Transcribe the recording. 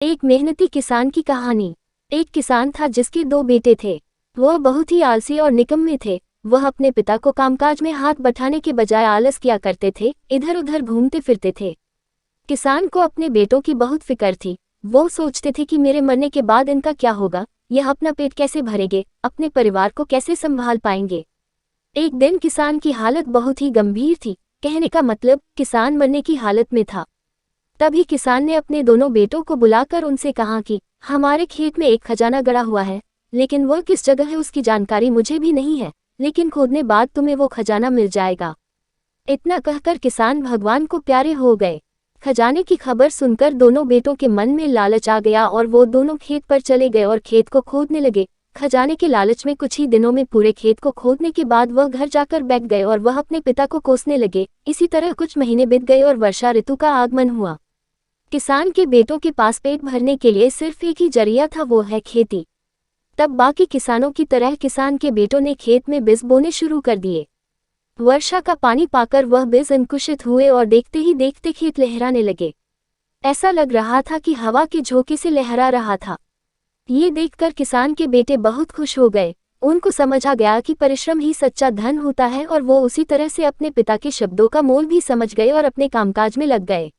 एक मेहनती किसान की कहानी। एक किसान था जिसके 2 बेटे थे। वह बहुत ही आलसी और निकम्मे थे। वह अपने पिता को कामकाज में हाथ बटाने के बजाय आलस किया करते थे, इधर उधर घूमते फिरते थे। किसान को अपने बेटों की बहुत फिक्र थी। वो सोचते थे कि मेरे मरने के बाद इनका क्या होगा, यह अपना पेट कैसे भरेंगे, अपने परिवार को कैसे संभाल पाएंगे। एक दिन किसान की हालत बहुत ही गंभीर थी। कहने का मतलब, किसान मरने की हालत में था। तभी किसान ने अपने दोनों बेटों को बुलाकर उनसे कहा कि हमारे खेत में एक खजाना गड़ा हुआ है, लेकिन वह किस जगह है उसकी जानकारी मुझे भी नहीं है, लेकिन खोदने बाद तुम्हें वो खजाना मिल जाएगा। इतना कहकर किसान भगवान को प्यारे हो गए। खजाने की खबर सुनकर दोनों बेटों के मन में लालच आ गया और वो दोनों खेत पर चले गए और खेत को खोदने लगे। खजाने के लालच में कुछ ही दिनों में पूरे खेत को खोदने के बाद वह घर जाकर बैठ गए और वह अपने पिता को कोसने लगे। इसी तरह कुछ महीने बीत गए और वर्षा ऋतु का आगमन हुआ। किसान के बेटों के पास पेट भरने के लिए सिर्फ एक ही जरिया था, वो है खेती। तब बाकी किसानों की तरह किसान के बेटों ने खेत में बीज बोने शुरू कर दिए। वर्षा का पानी पाकर वह बीज अंकुशित हुए और देखते ही देखते खेत लहराने लगे। ऐसा लग रहा था कि हवा के झोंके से लहरा रहा था। ये देखकर किसान के बेटे बहुत खुश हो गए। उनको समझ आ गया कि परिश्रम ही सच्चा धन होता है और वो उसी तरह से अपने पिता के शब्दों का मोल भी समझ गए और अपने कामकाज में लग गए।